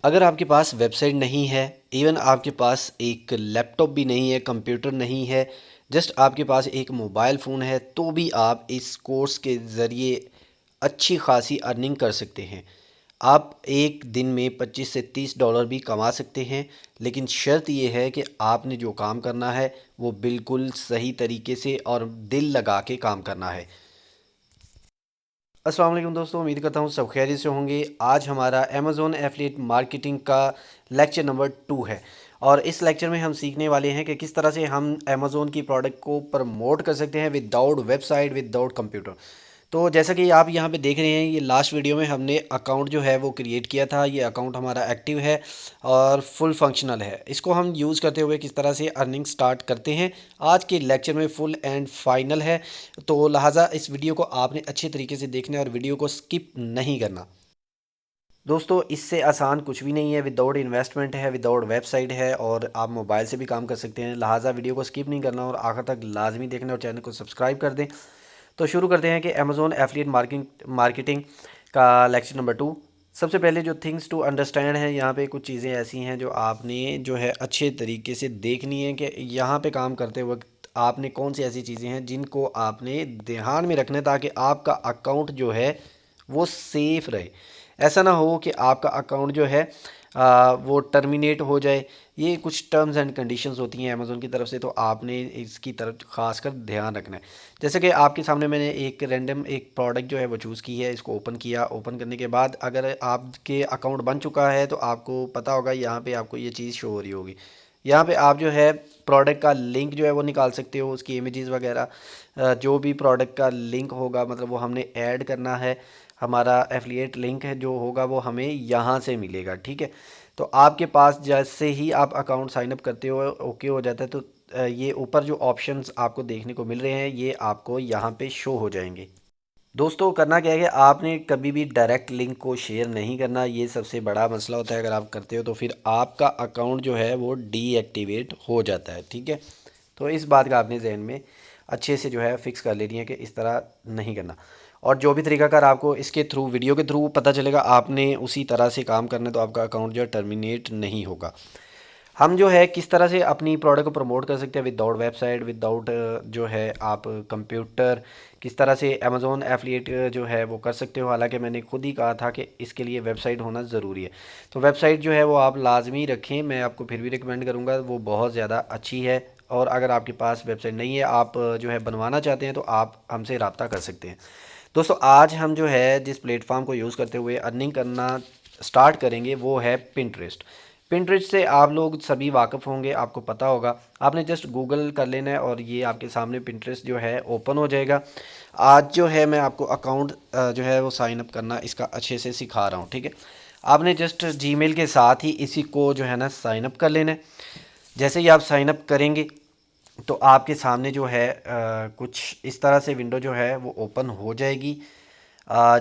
अगर आपके पास वेबसाइट नहीं है, इवन आपके पास एक लैपटॉप भी नहीं है, कंप्यूटर नहीं है, जस्ट आपके पास एक मोबाइल फ़ोन है, तो भी आप इस कोर्स के ज़रिए अच्छी खासी अर्निंग कर सकते हैं। आप एक दिन में 25 से 30 डॉलर भी कमा सकते हैं, लेकिन शर्त ये है कि आपने जो काम करना है वो बिल्कुल सही तरीके से और दिल लगा के काम करना है। अस्सलाम वालेकुम दोस्तों, उम्मीद करता हूँ सब खैरियत से होंगे। आज हमारा अमेज़ॉन एफिलिएट मार्केटिंग का लेक्चर नंबर 2 है और इस लेक्चर में हम सीखने वाले हैं कि किस तरह से हम अमेज़ॉन की प्रोडक्ट को प्रमोट कर सकते हैं विदाउट वेबसाइट, विदाउट कंप्यूटर। तो जैसा कि आप यहाँ पे देख रहे हैं, ये लास्ट वीडियो में हमने अकाउंट जो है वो क्रिएट किया था। ये अकाउंट हमारा एक्टिव है और फुल फंक्शनल है। इसको हम यूज़ करते हुए किस तरह से अर्निंग स्टार्ट करते हैं, आज के लेक्चर में फुल एंड फाइनल है। तो लिहाजा इस वीडियो को आपने अच्छे तरीके से देखना है और वीडियो को स्किप नहीं करना। दोस्तों, इससे आसान कुछ भी नहीं है। विदाउट इन्वेस्टमेंट है, विदाउट वेबसाइट है और आप मोबाइल से भी काम कर सकते हैं। लिहाजा वीडियो को स्किप नहीं करना और आखिर तक लाजमी देखना और चैनल को सब्सक्राइब कर दें। तो शुरू करते हैं कि अमेज़ॉन एफिलिएट मार्केटिंग का लेक्चर नंबर 2। सबसे पहले जो थिंग्स टू अंडरस्टैंड है, यहाँ पे कुछ चीज़ें ऐसी हैं जो आपने जो है अच्छे तरीके से देखनी है कि यहाँ पे काम करते वक्त आपने कौन सी ऐसी चीज़ें हैं जिनको आपने ध्यान में रखना है, ताकि आपका अकाउंट जो है वो सेफ़ रहे। ऐसा ना हो कि आपका अकाउंट जो है वो टर्मिनेट हो जाए। ये कुछ टर्म्स एंड कंडीशंस होती हैं अमेज़ॉन की तरफ से, तो आपने इसकी तरफ खासकर ध्यान रखना है। जैसे कि आपके सामने मैंने एक रैंडम एक प्रोडक्ट जो है वो चूज़ की है, इसको ओपन किया। ओपन करने के बाद अगर आपके अकाउंट बन चुका है तो आपको पता होगा, यहाँ पे आपको ये चीज़ शो हो रही होगी। यहाँ पे आप जो है प्रोडक्ट का लिंक जो है वो निकाल सकते हो, उसकी इमेजेस वगैरह जो भी प्रोडक्ट का लिंक होगा, मतलब वो हमने ऐड करना है। हमारा एफिलिएट लिंक है जो होगा वो हमें यहाँ से मिलेगा, ठीक है। तो आपके पास जैसे ही आप अकाउंट साइन अप करते हो, ओके हो जाता है, तो ये ऊपर जो ऑप्शंस आपको देखने को मिल रहे हैं ये आपको यहाँ पे शो हो जाएंगे। दोस्तों, करना क्या है कि आपने कभी भी डायरेक्ट लिंक को शेयर नहीं करना। ये सबसे बड़ा मसला होता है। अगर आप करते हो तो फिर आपका अकाउंट जो है वो डीएक्टिवेट हो जाता है, ठीक है। तो इस बात का आपने जहन में अच्छे से जो है फिक्स कर लेनी है कि इस तरह नहीं करना। और जो भी तरीकाकार आपको इसके थ्रू, वीडियो के थ्रू पता चलेगा, आपने उसी तरह से काम करना है, तो आपका अकाउंट जो है टर्मिनेट नहीं होगा। हम जो है किस तरह से अपनी प्रोडक्ट को प्रमोट कर सकते हैं विदाउट वेबसाइट, विदाउट जो है आप कंप्यूटर, किस तरह से अमेज़ॉन एफिलिएट जो है वो कर सकते हो। हालांकि मैंने खुद ही कहा था कि इसके लिए वेबसाइट होना ज़रूरी है। तो वेबसाइट जो है वो आप लाजमी रखें। मैं आपको फिर भी रिकमेंड करूँगा, वो बहुत ज़्यादा अच्छी है। और अगर आपके पास वेबसाइट नहीं है, आप जो है बनवाना चाहते हैं, तो आप हमसे रब्ता कर सकते हैं। दोस्तों, आज हम जो है जिस प्लेटफॉर्म को यूज़ करते हुए अर्निंग करना स्टार्ट करेंगे वो है पिंटरेस्ट। पिंटरेस्ट से आप लोग सभी वाकिफ़ होंगे, आपको पता होगा। आपने जस्ट गूगल कर लेना है और ये आपके सामने पिंटरेस्ट जो है ओपन हो जाएगा। आज जो है मैं आपको अकाउंट जो है वो साइन अप करना इसका अच्छे से सिखा रहा हूँ, ठीक है। आपने जस्ट जीमेल के साथ ही इसी को जो है ना साइन अप कर लेना है। जैसे ही आप साइन अप करेंगे तो आपके सामने जो है कुछ इस तरह से विंडो जो है वो ओपन हो जाएगी।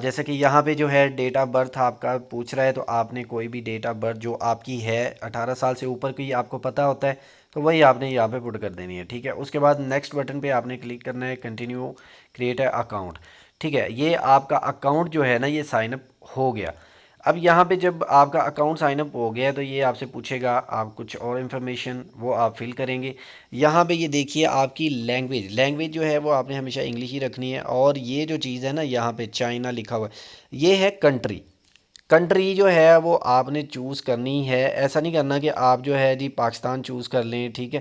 जैसे कि यहाँ पे जो है डेट ऑफ बर्थ आपका पूछ रहा है, तो आपने कोई भी डेट ऑफ बर्थ जो आपकी है 18 साल से ऊपर की आपको पता होता है, तो वही आपने यहाँ पे पुट कर देनी है, ठीक है। उसके बाद नेक्स्ट बटन पे आपने क्लिक करना है, कंटिन्यू क्रिएट अ अकाउंट, ठीक है। ये आपका अकाउंट जो है ना ये साइन अप हो गया। अब यहाँ पे जब आपका अकाउंट साइन अप हो गया तो ये आपसे पूछेगा आप कुछ और इन्फॉर्मेशन, वो आप फिल करेंगे। यहाँ पे ये देखिए आपकी लैंग्वेज, लैंग्वेज जो है वो आपने हमेशा इंग्लिश ही रखनी है। और ये जो चीज़ है ना, यहाँ पे चाइना लिखा हुआ है, ये है कंट्री। कंट्री जो है वो आपने चूज़ करनी है। ऐसा नहीं करना कि आप जो है जी पाकिस्तान चूज़ कर लें, ठीक है।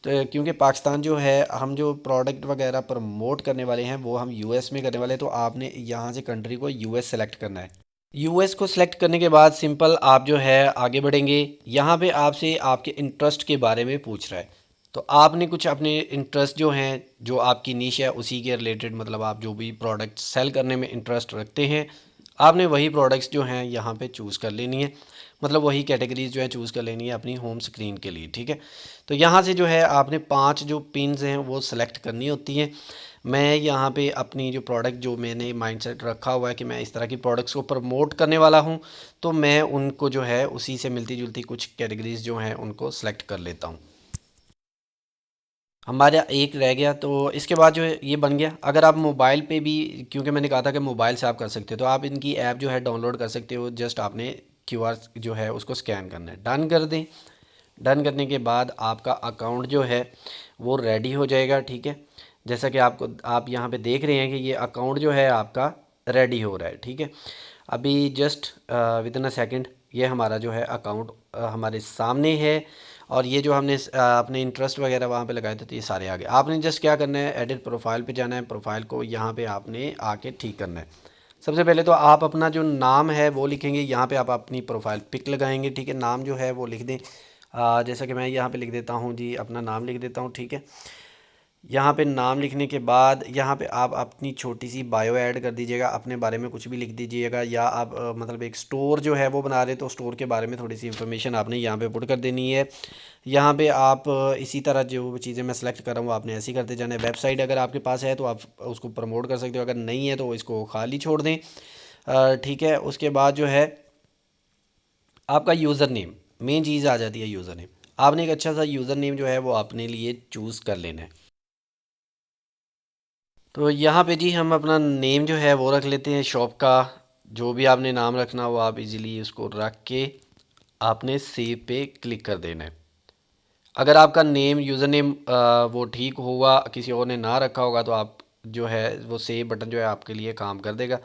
तो क्योंकि पाकिस्तान जो है, हम जो प्रोडक्ट वगैरह प्रमोट करने वाले हैं वो हम यूएस में करने वाले हैं, तो आपने यहाँ से कंट्री को यूएस सेलेक्ट करना है। यूएस को सिलेक्ट करने के बाद सिंपल आप जो है आगे बढ़ेंगे। यहाँ पे आपसे आपके इंटरेस्ट के बारे में पूछ रहा है, तो आपने कुछ अपने इंटरेस्ट जो हैं, जो आपकी नीश है उसी के रिलेटेड, मतलब आप जो भी प्रोडक्ट सेल करने में इंटरेस्ट रखते हैं, आपने वही प्रोडक्ट्स जो हैं यहाँ पे चूज़ कर लेनी है। मतलब वही कैटेगरीज जो है चूज़ कर लेनी है अपनी होम स्क्रीन के लिए, ठीक है। तो यहाँ से जो है आपने 5 जो पिन्स हैं वो सिलेक्ट करनी होती हैं। मैं यहाँ पे अपनी जो प्रोडक्ट, जो मैंने माइंडसेट रखा हुआ है कि मैं इस तरह की प्रोडक्ट्स को प्रमोट करने वाला हूँ, तो मैं उनको जो है उसी से मिलती जुलती कुछ कैटेगरीज जो हैं उनको सेलेक्ट कर लेता हूँ। हमारा एक रह गया, तो इसके बाद जो है ये बन गया। अगर आप मोबाइल पे भी, क्योंकि मैंने कहा था कि मोबाइल से आप कर सकते हो, तो आप इनकी ऐप जो है डाउनलोड कर सकते हो। जस्ट आपने QR जो है उसको स्कैन करना है। डन कर दें। डन करने के बाद आपका अकाउंट जो है वो रेडी हो जाएगा। ठीक है, जैसा कि आप यहाँ पे देख रहे हैं कि ये अकाउंट जो है आपका रेडी हो रहा है। ठीक है, अभी just with in a second ये हमारा जो है अकाउंट हमारे सामने है। और ये जो हमने अपने इंटरेस्ट वगैरह वहाँ पे लगाए थे तो ये सारे आ गए। आपने जस्ट क्या करना है, एडिट प्रोफाइल पे जाना है। प्रोफाइल को यहाँ पे आपने आके ठीक करना है। सबसे पहले तो आप अपना जो नाम है वो लिखेंगे। यहाँ पे आप अपनी प्रोफाइल पिक लगाएंगे। ठीक है, नाम जो है वो लिख दें। जैसा कि मैं यहाँ पे लिख देता हूँ जी, अपना नाम लिख देता हूँ। ठीक है, यहाँ पे नाम लिखने के बाद यहाँ पे आप अपनी छोटी सी बायो ऐड कर दीजिएगा। अपने बारे में कुछ भी लिख दीजिएगा, या आप मतलब एक स्टोर जो है वो बना रहे तो स्टोर के बारे में थोड़ी सी इन्फॉर्मेशन आपने यहाँ पे पुट कर देनी है। यहाँ पे आप इसी तरह जो चीज़ें मैं सेलेक्ट कर रहा हूँ आपने ऐसे ही करते जाना है। वेबसाइट अगर आपके पास है तो आप उसको प्रमोट कर सकते हो, अगर नहीं है तो इसको खाली छोड़ दें। ठीक है, उसके बाद जो है आपका यूज़र नेम, मेन चीज़ आ जाती है यूज़र नेम। आपने एक अच्छा सा यूज़र नेम जो है वो अपने लिए चूज़ कर लेना है। तो यहाँ पे जी हम अपना नेम जो है वो रख लेते हैं शॉप का। जो भी आपने नाम रखना हो आप इजीली उसको रख के आपने सेव पे क्लिक कर देना है। अगर आपका नेम यूज़र नेम वो ठीक होगा, किसी और ने ना रखा होगा, तो आप जो है वो सेव बटन जो है आपके लिए काम कर देगा।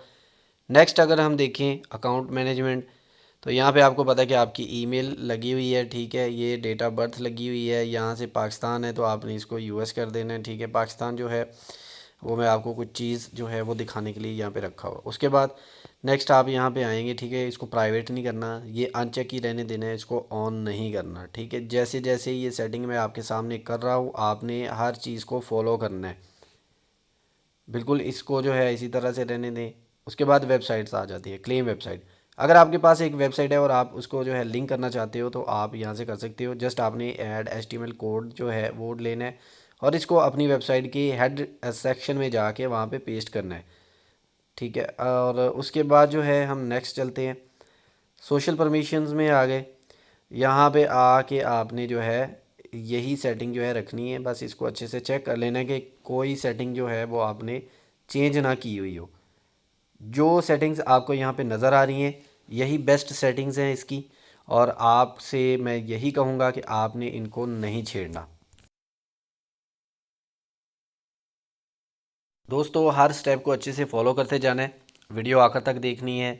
नेक्स्ट अगर हम देखें अकाउंट मैनेजमेंट, तो यहाँ पे आपको पता है कि आपकी ईमेल लगी हुई है। ठीक है, ये डेट ऑफ बर्थ लगी हुई है। यहाँ से पाकिस्तान है तो आपने इसको US कर देना है। ठीक है, पाकिस्तान जो है वो मैं आपको कुछ चीज़ जो है वो दिखाने के लिए यहाँ पे रखा हुआ। उसके बाद नेक्स्ट आप यहाँ पे आएंगे। ठीक है, इसको प्राइवेट नहीं करना, ये अनचेक ही रहने देना है, इसको ऑन नहीं करना। ठीक है, जैसे जैसे ये सेटिंग मैं आपके सामने कर रहा हूँ आपने हर चीज़ को फॉलो करना है। बिल्कुल इसको जो है इसी तरह से रहने दें। उसके बाद वेबसाइट्स आ जाती है, क्लेम वेबसाइट। अगर आपके पास एक वेबसाइट है और आप उसको जो है लिंक करना चाहते हो तो आप यहाँ से कर सकते हो। जस्ट आपने ऐड HTML कोड जो है वो लेना है और इसको अपनी वेबसाइट की हेड सेक्शन में जाके वहाँ पे पेस्ट करना है। ठीक है, और उसके बाद जो है हम नेक्स्ट चलते हैं। सोशल परमिशंस में आ गए। यहाँ पे आके आपने जो है यही सेटिंग जो है रखनी है। बस इसको अच्छे से चेक कर लेना है कि कोई सेटिंग जो है वो आपने चेंज ना की हुई हो। जो सेटिंग्स आपको यहाँ पे नज़र आ रही हैं यही बेस्ट सेटिंग्स हैं इसकी, और आपसे मैं यही कहूँगा कि आपने इनको नहीं छेड़ना। दोस्तों हर स्टेप को अच्छे से फॉलो करते जाना है, वीडियो आखिर तक देखनी है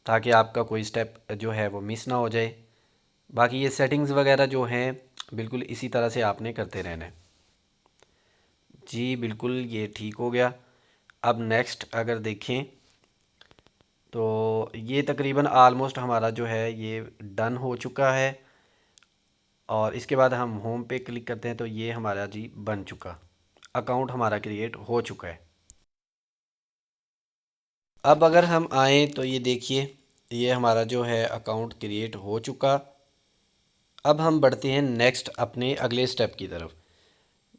ताकि आपका कोई स्टेप जो है वो मिस ना हो जाए। बाकी ये सेटिंग्स वगैरह जो हैं बिल्कुल इसी तरह से आपने करते रहना है। जी बिल्कुल ये ठीक हो गया। अब नेक्स्ट अगर देखें तो ये तकरीबन आलमोस्ट हमारा जो है ये डन हो चुका है। और इसके बाद हम होम पे क्लिक करते हैं तो ये हमारा जी बन चुका, अकाउंट हमारा क्रिएट हो चुका है। अब अगर हम आएँ तो ये देखिए ये हमारा जो है अकाउंट क्रिएट हो चुका। अब हम बढ़ते हैं नेक्स्ट अपने अगले स्टेप की तरफ।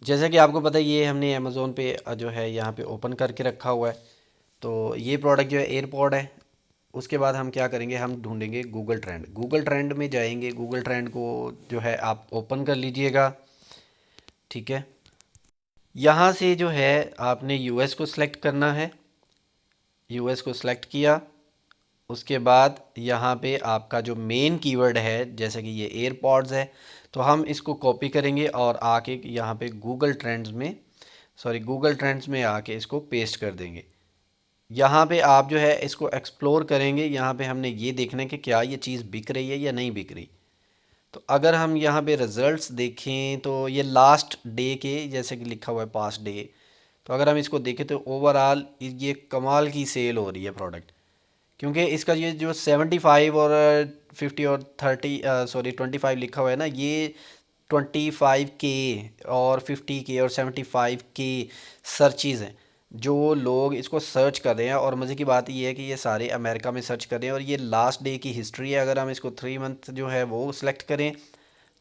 जैसा कि आपको पता है ये हमने अमेज़ोन पे जो है यहाँ पे ओपन करके रखा हुआ है। तो ये प्रोडक्ट जो है एयरपॉड है। उसके बाद हम क्या करेंगे, हम ढूंढेंगे गूगल ट्रेंड। गूगल ट्रेंड में जाएंगे, गूगल ट्रेंड को जो है आप ओपन कर लीजिएगा। ठीक है, यहाँ से जो है आपने US को सिलेक्ट करना है। US को सिलेक्ट किया, उसके बाद यहाँ पे आपका जो मेन कीवर्ड है जैसे कि ये एयरपॉड्स है तो हम इसको कॉपी करेंगे और आके यहाँ पे गूगल ट्रेंड्स में आके इसको पेस्ट कर देंगे। यहाँ पे आप जो है इसको एक्सप्लोर करेंगे। यहाँ पे हमने ये देखना है कि क्या ये चीज़ बिक रही है या नहीं बिक रही। तो अगर हम यहाँ पे रिज़ल्ट्स देखें तो ये लास्ट डे के जैसे कि लिखा हुआ है पास्ट डे, तो अगर हम इसको देखें तो ओवरऑल ये कमाल की सेल हो रही है प्रोडक्ट। क्योंकि इसका ये जो 75 और 50 और 30 25 लिखा हुआ है ना, ये 25K और 50K और 75K सर्चेज़ हैं जो लोग इसको सर्च कर रहे हैं। और मज़े की बात ये है कि ये सारे अमेरिका में सर्च कर रहे हैं और ये लास्ट डे की हिस्ट्री है। अगर हम इसको 3 मंथ जो है वो सिलेक्ट करें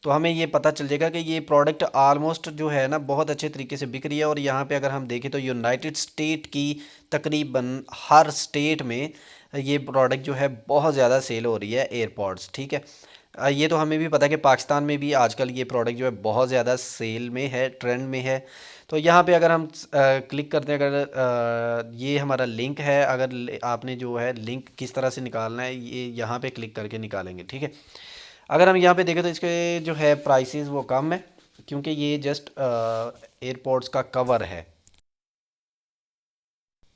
तो हमें ये पता चल जाएगा कि ये प्रोडक्ट आलमोस्ट जो है ना बहुत अच्छे तरीके से बिक रही है। और यहाँ पे अगर हम देखें तो यूनाइटेड स्टेट की तकरीबन हर स्टेट में ये प्रोडक्ट जो है बहुत ज़्यादा सेल हो रही है एयरपॉड्स। ठीक है, ये तो हमें भी पता है कि पाकिस्तान में भी आजकल ये प्रोडक्ट जो है बहुत ज़्यादा सेल में है, ट्रेंड में है। तो यहाँ पे अगर हम क्लिक करते हैं, अगर ये हमारा लिंक है, अगर आपने जो है लिंक किस तरह से निकालना है, ये यहाँ पे क्लिक करके निकालेंगे, ठीक है। अगर हम यहाँ पे देखें तो इसके जो है प्राइसेस वो कम है, क्योंकि ये जस्ट एयरपोर्ट्स का कवर है।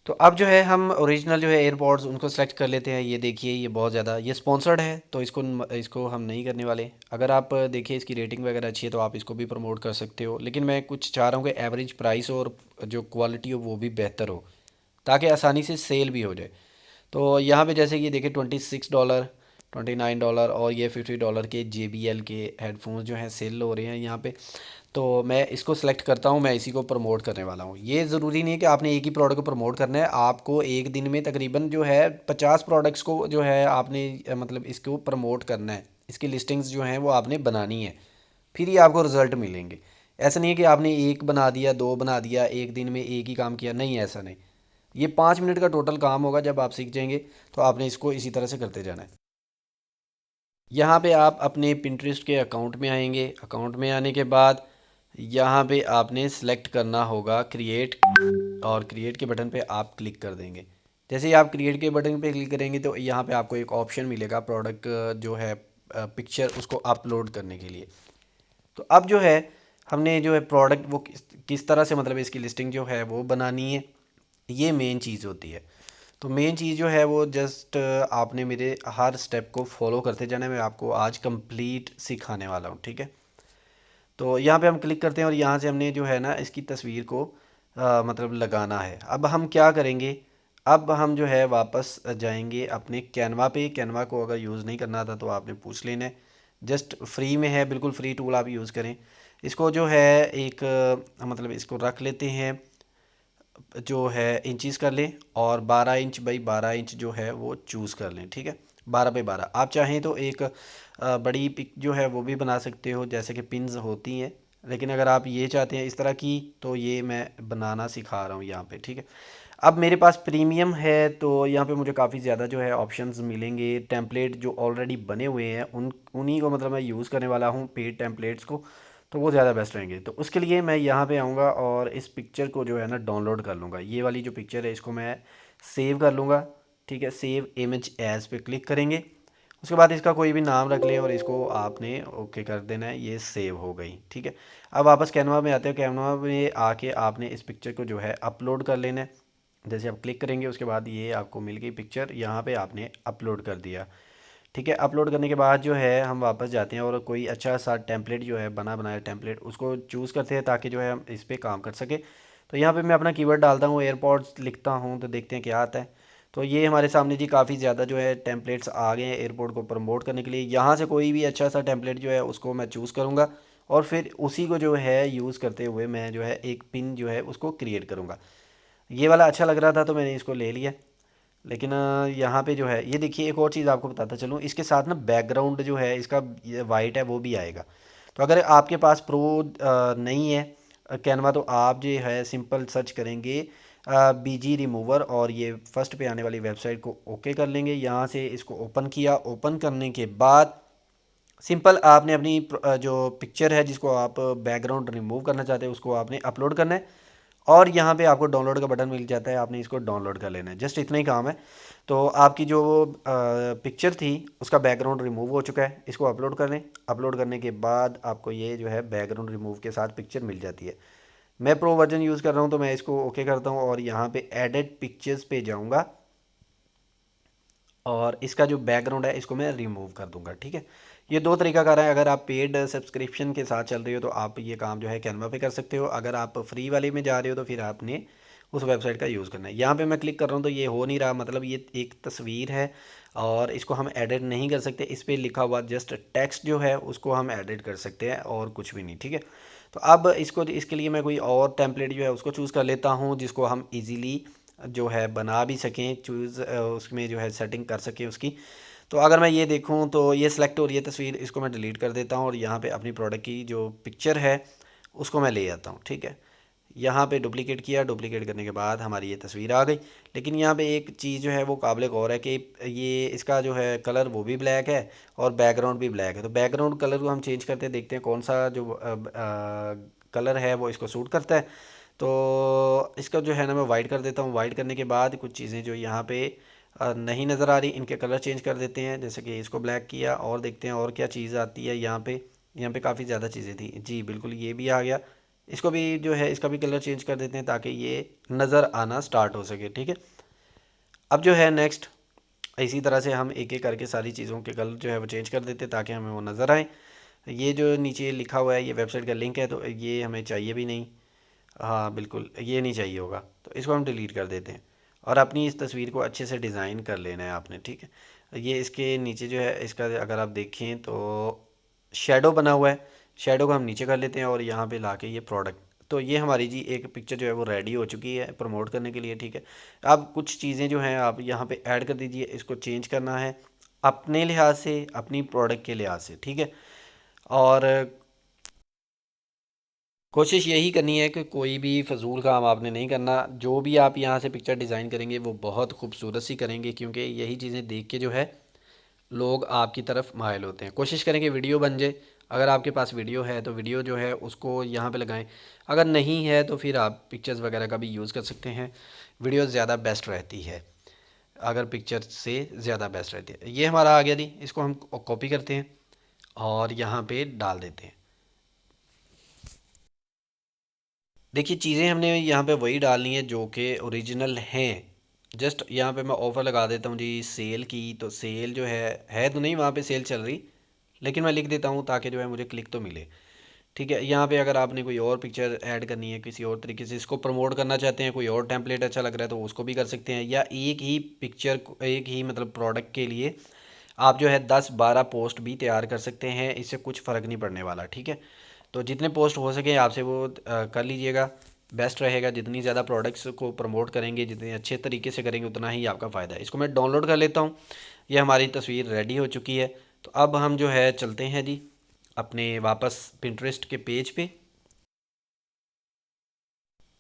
तो अब जो है हम ओरिजिनल जो है एयरपॉड्स उनको सेलेक्ट कर लेते हैं। ये देखिए, ये बहुत ज़्यादा ये स्पॉन्सर्ड है, तो इसको हम नहीं करने वाले। अगर आप देखिए इसकी रेटिंग वगैरह अच्छी है तो आप इसको भी प्रमोट कर सकते हो, लेकिन मैं कुछ चाह रहा हूँ कि एवरेज प्राइस और जो क्वालिटी हो वो भी बेहतर हो, ताकि आसानी से सेल भी हो जाए। तो यहाँ पे जैसे कि देखिए $26, $29 और ये $50 के JBL के हेडफोन्स जो हैं सेल हो रहे हैं यहाँ पे। तो मैं इसको सेलेक्ट करता हूँ, मैं इसी को प्रमोट करने वाला हूँ। ये ज़रूरी नहीं है कि आपने एक ही प्रोडक्ट को प्रमोट करना है, आपको एक दिन में तकरीबन जो है 50 प्रोडक्ट्स को जो है आपने मतलब इसको प्रमोट करना है। इसकी लिस्टिंग्स जो हैं वो आपने बनानी है, फिर ही आपको रिज़ल्ट मिलेंगे। ऐसा नहीं है कि आपने एक बना दिया, दो बना दिया, एक दिन में एक ही काम किया, नहीं, ऐसा नहीं। ये 5 मिनट का टोटल काम होगा, जब आप सीख जाएंगे तो आपने इसको इसी तरह से करते जाना है। यहाँ पे आप अपने पिंटरेस्ट के अकाउंट में आएंगे। अकाउंट में आने के बाद यहाँ पे आपने सेलेक्ट करना होगा क्रिएट, और क्रिएट के बटन पे आप क्लिक कर देंगे। जैसे ही आप क्रिएट के बटन पे क्लिक करेंगे तो यहाँ पे आपको एक ऑप्शन मिलेगा प्रोडक्ट जो है पिक्चर उसको अपलोड करने के लिए। तो अब जो है हमने जो है प्रोडक्ट वो किस तरह से मतलब इसकी लिस्टिंग जो है वो बनानी है, ये मेन चीज़ होती है। तो मेन चीज़ जो है वो जस्ट आपने मेरे हर स्टेप को फॉलो करते जाना है। मैं आपको आज कंप्लीट सिखाने वाला हूँ, ठीक है। तो यहाँ पे हम क्लिक करते हैं और यहाँ से हमने जो है ना इसकी तस्वीर को मतलब लगाना है। अब हम क्या करेंगे, अब हम जो है वापस जाएंगे अपने कैनवा पे। कैनवा को अगर यूज़ नहीं करना था तो आपने पूछ लेना है, जस्ट फ्री में है, बिल्कुल फ्री टूल आप यूज़ करें। इसको जो है एक मतलब इसको रख लेते हैं, जो है इंचज़ कर लें, और 12 इंच बाई 12 इंच जो है वो चूज़ कर लें, ठीक है। 12 बाई 12 आप चाहें तो एक बड़ी पिक जो है वो भी बना सकते हो, जैसे कि पिन्स होती हैं, लेकिन अगर आप ये चाहते हैं इस तरह की, तो ये मैं बनाना सिखा रहा हूँ यहाँ पे, ठीक है। अब मेरे पास प्रीमियम है तो यहाँ पे मुझे काफ़ी ज़्यादा जो है ऑप्शंस मिलेंगे। टेम्पलेट जो ऑलरेडी बने हुए हैं उन्हीं को मतलब मैं यूज़ करने वाला हूँ, पेड टेम्पलेट्स को, तो वो ज़्यादा बेस्ट रहेंगे। तो उसके लिए मैं यहाँ पे आऊँगा और इस पिक्चर को जो है ना डाउनलोड कर लूँगा। ये वाली जो पिक्चर है इसको मैं सेव कर लूँगा, ठीक है। सेव इमेज एज़ पे क्लिक करेंगे, उसके बाद इसका कोई भी नाम रख लें और इसको आपने ओके कर देना है। ये सेव हो गई, ठीक है। अब वापस कैनवा में आते हो, कैनवा में आके आपने इस पिक्चर को जो है अपलोड कर लेना है। जैसे आप क्लिक करेंगे उसके बाद ये आपको मिल गई पिक्चर, यहाँ पे आपने अपलोड कर दिया, ठीक है। अपलोड करने के बाद जो है हम वापस जाते हैं और कोई अच्छा सा टेम्पलेट जो है बना बनाया टेम्पलेट उसको चूज़ करते हैं, ताकि जो है हम इस पर काम कर सके। तो यहाँ पे मैं अपना कीवर्ड डालता हूँ, एयरपोर्ट्स लिखता हूँ, तो देखते हैं क्या आता है। तो ये हमारे सामने जी काफ़ी ज़्यादा जो है टेम्पलेट्स आ गए हैं एयरपोर्ट को प्रमोट करने के लिए। यहाँ से कोई भी अच्छा सा टेम्पलेट जो है उसको मैं चूज़ करूँगा, और फिर उसी को जो है यूज़ करते हुए मैं जो है एक पिन जो है उसको क्रिएट करूँगा। ये वाला अच्छा लग रहा था तो मैंने इसको ले लिया। लेकिन यहाँ पे जो है ये देखिए, एक और चीज़ आपको बताता चलूँ, इसके साथ ना बैकग्राउंड जो है इसका ये वाइट है वो भी आएगा। तो अगर आपके पास प्रो नहीं है कैनवा, तो आप जो है सिंपल सर्च करेंगे BG रिमूवर, और ये फर्स्ट पे आने वाली वेबसाइट को ओके कर लेंगे। यहाँ से इसको ओपन किया, ओपन करने के बाद सिंपल आपने अपनी जो पिक्चर है जिसको आप बैकग्राउंड रिमूव करना चाहते हैं उसको आपने अपलोड करना है, और यहाँ पे आपको डाउनलोड का बटन मिल जाता है, आपने इसको डाउनलोड कर लेना है। जस्ट इतना ही काम है। तो आपकी जो पिक्चर थी उसका बैकग्राउंड रिमूव हो चुका है, इसको अपलोड कर लें। अपलोड करने के बाद आपको ये जो है बैकग्राउंड रिमूव के साथ पिक्चर मिल जाती है। मैं प्रो वर्जन यूज़ कर रहा हूँ तो मैं इसको ओके करता हूँ और यहाँ पे एडिट पिक्चर्स पे जाऊँगा, और इसका जो बैकग्राउंड है इसको मैं रिमूव कर दूंगा, ठीक है। ये दो तरीका कार है। अगर आप पेड सब्सक्रिप्शन के साथ चल रहे हो तो आप ये काम जो है कैनवा पे कर सकते हो। अगर आप फ्री वाले में जा रहे हो तो फिर आपने उस वेबसाइट का यूज़ करना है। यहाँ पे मैं क्लिक कर रहा हूँ तो ये हो नहीं रहा, मतलब ये एक तस्वीर है और इसको हम एडिट नहीं कर सकते। इस पर लिखा हुआ जस्ट टेक्स्ट जो है उसको हम एडिट कर सकते हैं और कुछ भी नहीं, ठीक है। तो अब इसको इसके लिए मैं कोई और टेम्पलेट जो है उसको चूज़ कर लेता हूँ, जिसको हम ईज़िली जो है बना भी सकें, चूज़ उसमें जो है सेटिंग कर सकें उसकी। तो अगर मैं ये देखूं तो ये सिलेक्ट हो रही है तस्वीर, इसको मैं डिलीट कर देता हूं और यहाँ पे अपनी प्रोडक्ट की जो पिक्चर है उसको मैं ले आता हूं, ठीक है। यहाँ पे डुप्लिकेट किया, डुप्लिकेट करने के बाद हमारी ये तस्वीर आ गई। लेकिन यहाँ पे एक चीज़ जो है वो काबिल गौर है कि ये इसका जो है कलर वो भी ब्लैक है और बैकग्राउंड भी ब्लैक है। तो बैकग्राउंड कलर को हम चेंज करते हैं, देखते हैं कौन सा जो कलर है वो इसको सूट करता है। तो इसका जो है ना मैं वाइट कर देता हूँ। वाइट करने के बाद कुछ चीज़ें जो यहाँ पे नहीं नज़र आ रही, इनके कलर चेंज कर देते हैं। जैसे कि इसको ब्लैक किया और देखते हैं और क्या चीज़ आती है यहाँ पे। यहाँ पे काफ़ी ज़्यादा चीज़ें थी जी, बिल्कुल ये भी आ गया। इसको भी जो है इसका भी कलर चेंज कर देते हैं ताकि ये नज़र आना स्टार्ट हो सके, ठीक है। अब जो है नेक्स्ट इसी तरह से हम एक एक करके सारी चीज़ों के कलर जो है वो चेंज कर देते हैं ताकि हमें वो नज़र आए। ये जो नीचे लिखा हुआ है ये वेबसाइट का लिंक है, तो ये हमें चाहिए भी नहीं। हाँ बिल्कुल, ये नहीं चाहिए होगा, तो इसको हम डिलीट कर देते हैं। और अपनी इस तस्वीर को अच्छे से डिज़ाइन कर लेना है आपने, ठीक है। ये इसके नीचे जो है इसका अगर आप देखें तो शेडो बना हुआ है। शेडो को हम नीचे कर लेते हैं और यहाँ पे लाके ये प्रोडक्ट, तो ये हमारी जी एक पिक्चर जो है वो रेडी हो चुकी है प्रमोट करने के लिए, ठीक है। अब कुछ चीज़ें जो हैं आप यहाँ पे ऐड कर दीजिए। इसको चेंज करना है अपने लिहाज से, अपनी प्रोडक्ट के लिहाज से, ठीक है। और कोशिश यही करनी है कि कोई भी फ़जूल काम आपने नहीं करना। जो भी आप यहाँ से पिक्चर डिज़ाइन करेंगे वो बहुत खूबसूरत सी करेंगे, क्योंकि यही चीज़ें देख के जो है लोग आपकी तरफ मायल होते हैं। कोशिश करें कि वीडियो बन जाए। अगर आपके पास वीडियो है तो वीडियो जो है उसको यहाँ पे लगाएं। अगर नहीं है तो फिर आप पिक्चर्स वगैरह का भी यूज़ कर सकते हैं। वीडियो ज़्यादा बेस्ट रहती है, अगर पिक्चर से ज़्यादा बेस्ट रहती है। ये हमारा आ गया जी, इसको हम कॉपी करते हैं और यहाँ पे डाल देते हैं। देखिए चीज़ें हमने यहाँ पे वही डालनी है जो कि ओरिजिनल हैं। जस्ट यहाँ पे मैं ऑफ़र लगा देता हूँ जी सेल की, तो सेल जो है तो नहीं वहाँ पे सेल चल रही, लेकिन मैं लिख देता हूँ ताकि जो है मुझे क्लिक तो मिले, ठीक है। यहाँ पे अगर आपने कोई और पिक्चर ऐड करनी है, किसी और तरीके से इसको प्रमोट करना चाहते हैं, कोई और टेम्पलेट अच्छा लग रहा है तो उसको भी कर सकते हैं। या एक ही पिक्चर एक ही मतलब प्रोडक्ट के लिए आप जो है 10-12 पोस्ट भी तैयार कर सकते हैं, इससे कुछ फ़र्क नहीं पड़ने वाला, ठीक है। तो जितने पोस्ट हो सके आपसे वो कर लीजिएगा, बेस्ट रहेगा। जितनी ज़्यादा प्रोडक्ट्स को प्रमोट करेंगे, जितने अच्छे तरीके से करेंगे, उतना ही आपका फ़ायदा है। इसको मैं डाउनलोड कर लेता हूँ। ये हमारी तस्वीर रेडी हो चुकी है। तो अब हम जो है चलते हैं जी अपने वापस पिंटरेस्ट के पेज पे।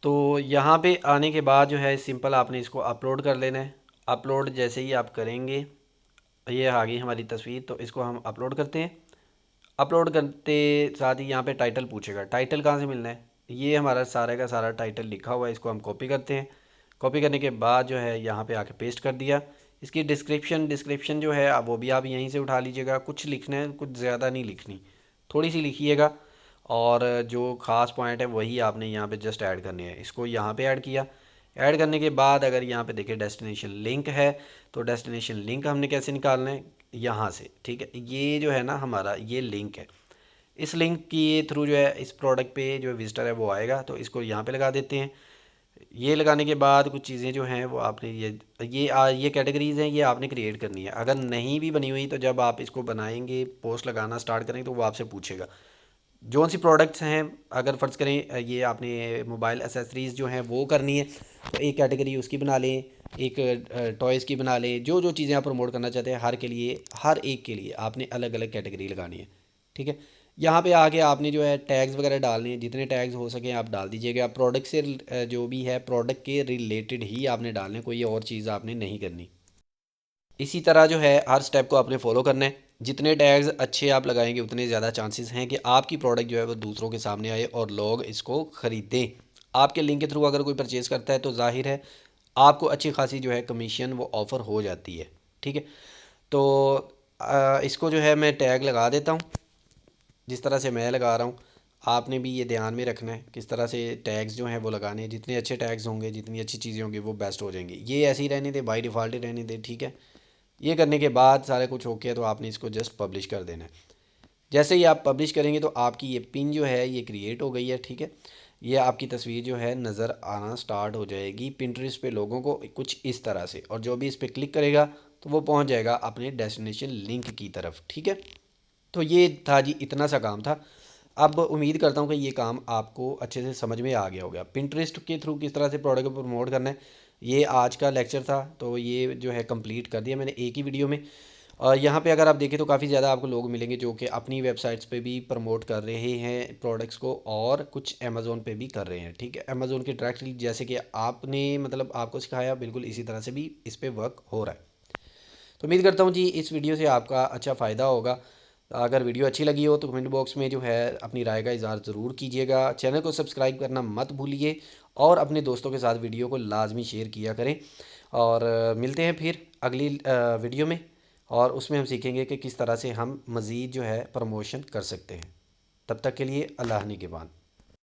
तो यहाँ पे आने के बाद जो है सिंपल आपने इसको अपलोड कर लेना है। अपलोड जैसे ही आप करेंगे ये आ गई हमारी तस्वीर, तो इसको हम अपलोड करते हैं। अपलोड करते साथ ही यहाँ पे टाइटल पूछेगा। टाइटल कहाँ से मिलना है, ये हमारा सारा का सारा टाइटल लिखा हुआ है, इसको हम कॉपी करते हैं। कॉपी करने के बाद जो है यहाँ पे आके पेस्ट कर दिया। इसकी डिस्क्रिप्शन जो है वो भी आप यहीं से उठा लीजिएगा। कुछ लिखना है, कुछ ज़्यादा नहीं लिखनी, थोड़ी सी लिखिएगा। और जो ख़ास पॉइंट है वही आपने यहाँ पे जस्ट ऐड करने हैं। इसको यहाँ पे ऐड किया। ऐड करने के बाद अगर यहाँ पे देखिए डेस्टिनेशन लिंक है, तो डेस्टिनेशन लिंक हमने कैसे निकालना है, यहाँ से, ठीक है। ये जो है ना हमारा ये लिंक है। इस लिंक के थ्रू जो है इस प्रोडक्ट पे जो विजिटर है वो आएगा, तो इसको यहाँ पे लगा देते हैं। ये लगाने के बाद कुछ चीज़ें जो हैं वो आपने ये कैटेगरीज़ हैं, ये आपने क्रिएट करनी है। अगर नहीं भी बनी हुई तो जब आप इसको बनाएंगे, पोस्ट लगाना स्टार्ट करेंगे, तो वो आपसे पूछेगा जो सी प्रोडक्ट्स हैं। अगर फ़र्ज़ करें ये आपने मोबाइल एसेसरीज़ जो हैं वो करनी है, तो एक कैटेगरी उसकी बना लें, एक टॉयज़ की बना लें। जो जो चीज़ें आप प्रमोट करना चाहते हैं हर एक के लिए आपने अलग अलग कैटेगरी लगानी है, ठीक है। यहाँ पे आके आपने जो है टैग्स वगैरह डालने हैं, जितने टैग्स हो सके आप डाल दीजिएगा। प्रोडक्ट से जो भी है प्रोडक्ट के रिलेटेड ही आपने डालने, कोई और चीज़ आपने नहीं करनी। इसी तरह जो है हर स्टेप को आपने फॉलो करना है। जितने टैग्स अच्छे आप लगाएंगे उतने ज़्यादा चांसेस हैं कि आपकी प्रोडक्ट जो है वो दूसरों के सामने आए और लोग इसको ख़रीदें। आपके लिंक के थ्रू अगर कोई परचेज़ करता है तो जाहिर है आपको अच्छी खासी जो है कमीशन वो ऑफ़र हो जाती है, ठीक है। तो इसको जो है मैं टैग लगा देता हूँ जिस तरह से मैं लगा रहा हूँ। आपने भी ये ध्यान में रखना है किस तरह से टैग्स जो हैं वो लगाने हैं। जितने अच्छे टैग्स होंगे, जितनी अच्छी चीज़ें होंगी, वो बेस्ट हो जाएंगी। ये ऐसे ही रहने दे, बाई डिफ़ॉल्ट ही रहने दे, ठीक है। ये करने के बाद सारा कुछ ओके है, तो आपने इसको जस्ट पब्लिश कर देना है। जैसे ही आप पब्लिश करेंगे तो आपकी ये पिन जो है ये क्रिएट हो गई है, ठीक है। ये आपकी तस्वीर जो है नज़र आना स्टार्ट हो जाएगी पिंटरेस्ट पे लोगों को कुछ इस तरह से, और जो भी इस पर क्लिक करेगा तो वो पहुंच जाएगा अपने डेस्टिनेशन लिंक की तरफ, ठीक है। तो ये था जी, इतना सा काम था। अब उम्मीद करता हूँ कि ये काम आपको अच्छे से समझ में आ गया होगा। पिंटरेस्ट के थ्रू किस तरह से प्रोडक्ट को प्रमोट करना है, ये आज का लेक्चर था। तो ये जो है कंप्लीट कर दिया मैंने एक ही वीडियो में। यहाँ पे अगर आप देखें तो काफ़ी ज़्यादा आपको लोग मिलेंगे जो कि अपनी वेबसाइट्स पे भी प्रमोट कर रहे हैं प्रोडक्ट्स को, और कुछ अमेज़ोन पे भी कर रहे हैं। ठीक है, अमेज़ोन के डायरेक्टली जैसे कि आपने मतलब आपको सिखाया, बिल्कुल इसी तरह से भी इस पे वर्क हो रहा है। तो उम्मीद करता हूँ जी इस वीडियो से आपका अच्छा फ़ायदा होगा। अगर वीडियो अच्छी लगी हो तो कमेंट बॉक्स में जो है अपनी राय का इज़हार ज़रूर कीजिएगा। चैनल को सब्सक्राइब करना मत भूलिए और अपने दोस्तों के साथ वीडियो को लाजमी शेयर किया करें। और मिलते हैं फिर अगली वीडियो में, और उसमें हम सीखेंगे कि किस तरह से हम मज़ीद जो है प्रमोशन कर सकते हैं। तब तक के लिए अल्लाह निगहबान।